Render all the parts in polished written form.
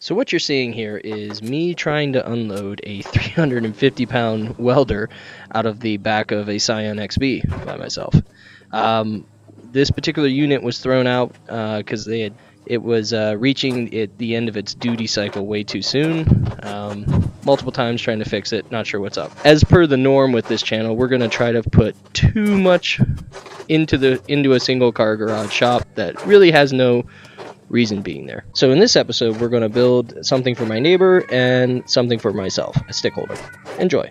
So what you're seeing here is me trying to unload a 350-pound welder out of the back of a Scion XB by myself. This particular unit was thrown out because it was reaching the end of its duty cycle way too soon. Multiple times trying to fix it, not sure what's up. As per the norm with this channel, we're going to try to put too much into a single car garage shop that really has no reason being there. So in this episode, we're going to build something for my neighbor and something for myself, a stick holder. Enjoy.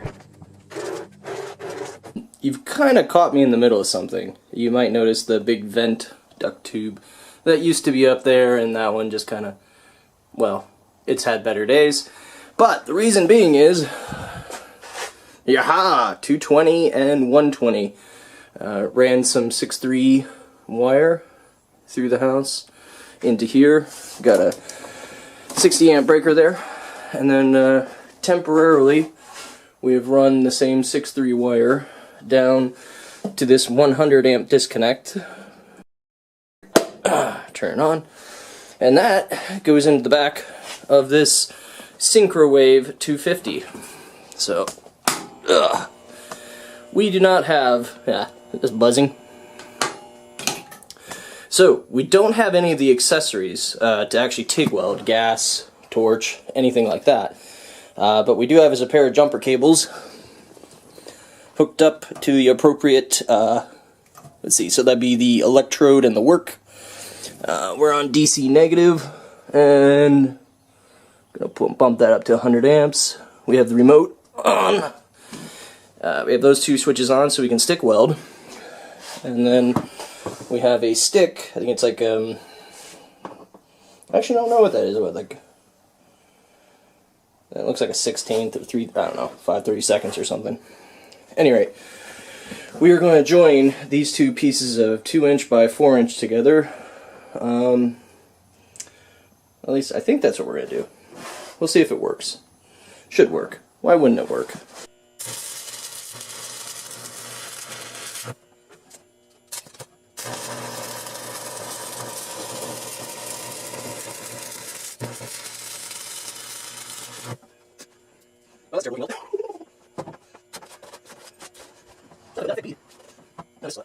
You've kind of caught me in the middle of something. You might notice the big vent duct tube that used to be up there, and that one just kind of, well, it's had better days. But the reason being is, yaha, 220 and 120. Ran some 6.3 wire through the house into here. Got a 60 amp breaker there, and then temporarily we've run the same 6.3 wire down to this 100 amp disconnect. Turn it on, and that goes into the back of this Synchrowave 250. So we do not have, it's buzzing. So, we don't have any of the accessories to actually TIG weld, gas, torch, anything like that. But we do have is a pair of jumper cables hooked up to the appropriate, let's see, so that'd be the electrode and the work. We're on DC negative, and I'm gonna bump that up to 100 amps. We have the remote on. We have those two switches on so we can stick weld. And then we have a stick. I think it's like I actually don't know what that is. What, like, it looks like a 16th of 3. I don't know, 5/32 or something. Anyway, we are going to join these two pieces of 2" by 4" together. At least I think that's what we're going to do. We'll see if it works. Should work. Why wouldn't it work? Oh, that's terrible. Nice.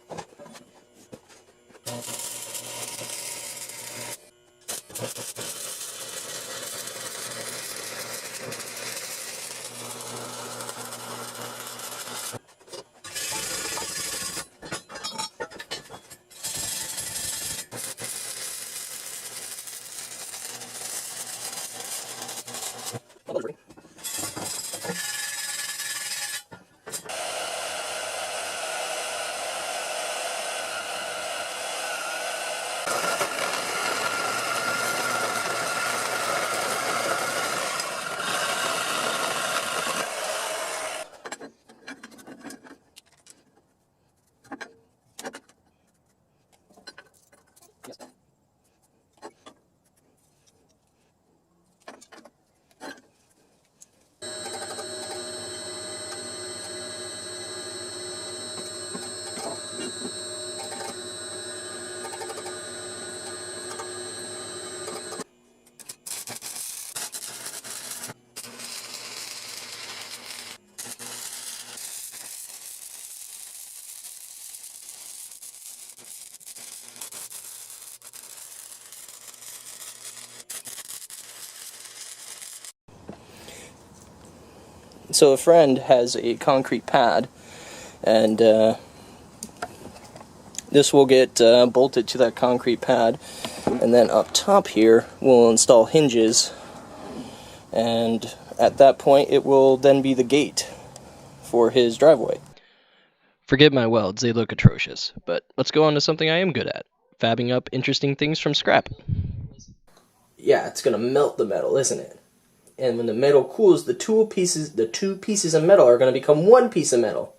So a friend has a concrete pad, and this will get bolted to that concrete pad, and then up top here we'll install hinges, and at that point it will then be the gate for his driveway. Forget my welds, they look atrocious, but let's go on to something I am good at, fabbing up interesting things from scrap. Yeah, it's gonna melt the metal, isn't it? And when the metal cools, the two pieces of metal are going to become one piece of metal.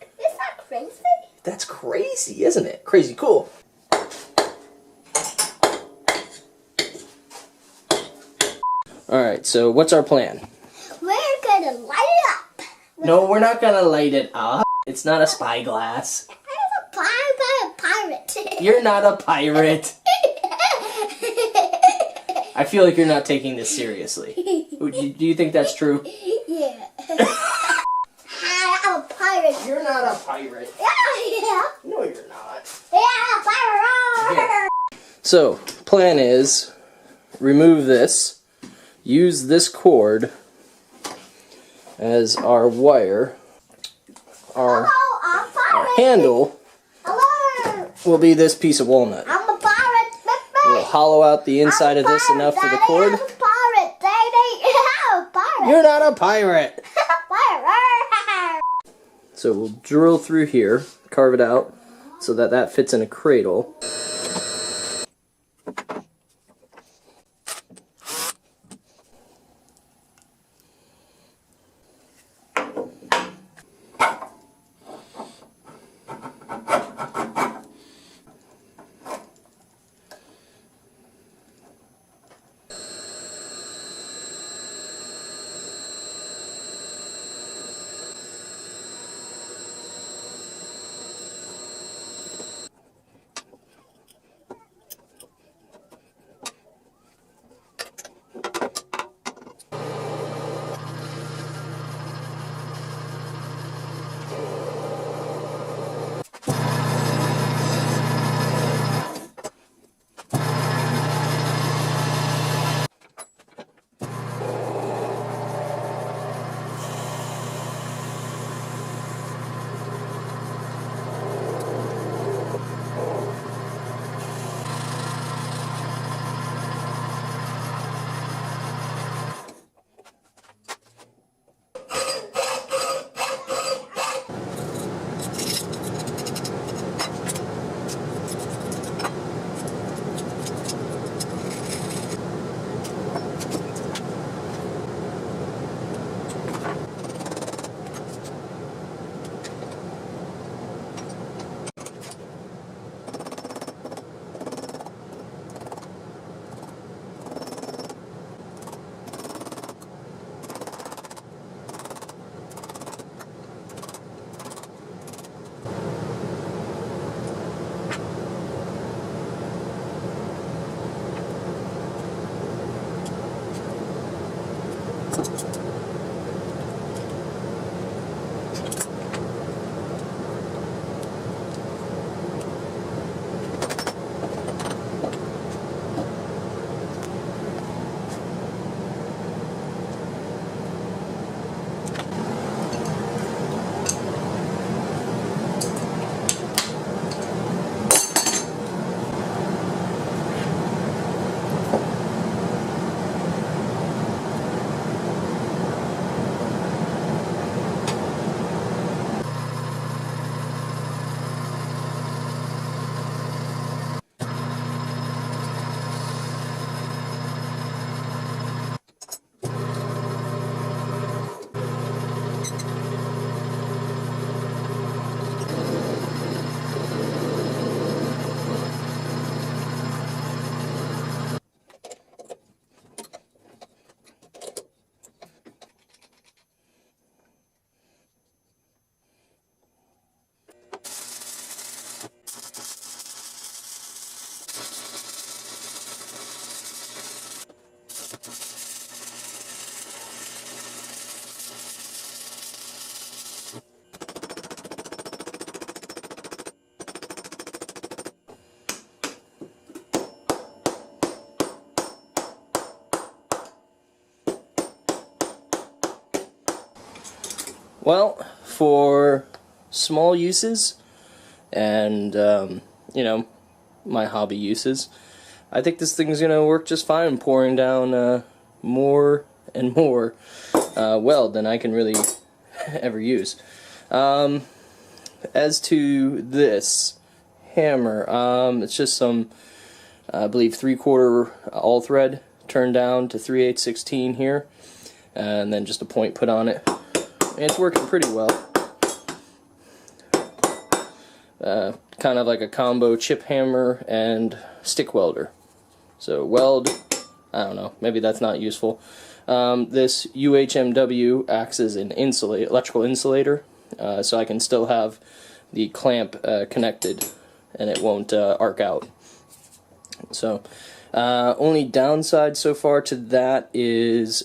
Is that crazy? That's crazy, isn't it? Crazy cool. Alright, so what's our plan? We're going to light it up. No, we're not going to light it up. It's not a spyglass. I'm a pirate. You're not a pirate. I feel like you're not taking this seriously. Do you think that's true? Yeah. I'm a pirate. You're not a pirate. Yeah. No, you're not. Yeah, pirate. Yeah. So, plan is, remove this, use this cord as our wire. Our handle will be this piece of walnut. I'm a pirate. We'll hollow out the inside of this enough for the cord. I'm a pirate, Daddy. I'm a pirate. You're not a pirate! Pirate. So we'll drill through here, carve it out, so that that fits in a cradle. Well, for small uses and, you know, my hobby uses, I think this thing's going to work just fine, pouring down more and more weld than I can really ever use. As to this hammer, it's just some, I believe, 3/4 all thread turned down to 3/8/16 here, and then just a point put on it. And it's working pretty well. Kind of like a combo chip hammer and stick welder. So weld, I don't know, maybe that's not useful. This UHMW acts as an electrical insulator, so I can still have the clamp connected and it won't arc out. So Only downside so far to that is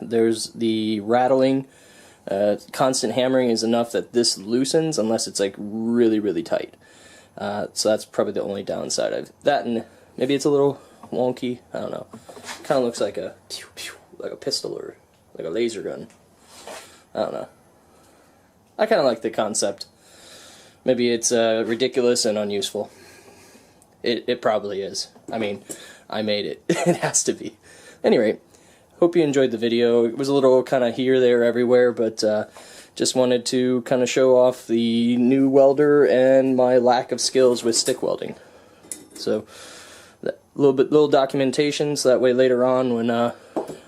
there's the rattling. Constant hammering is enough that this loosens unless it's like really, really tight. So that's probably the only downside of that, and maybe it's a little wonky. I don't know. Kind of looks like a pistol or like a laser gun. I don't know. I kind of like the concept. Maybe it's ridiculous and unuseful. It probably is. I mean, I made it. It has to be. Anyway, hope you enjoyed the video. It was a little kind of here, there, everywhere, but just wanted to kind of show off the new welder and my lack of skills with stick welding. So, little documentation, so that way later on when I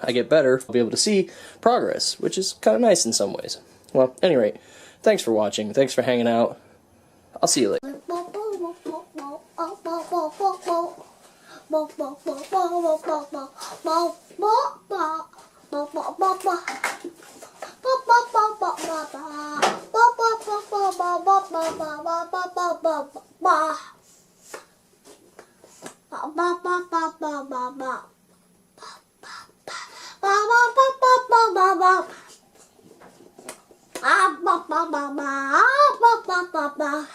get better, I'll be able to see progress, which is kind of nice in some ways. Well, anyway, thanks for watching. Thanks for hanging out. I'll see you later. Ba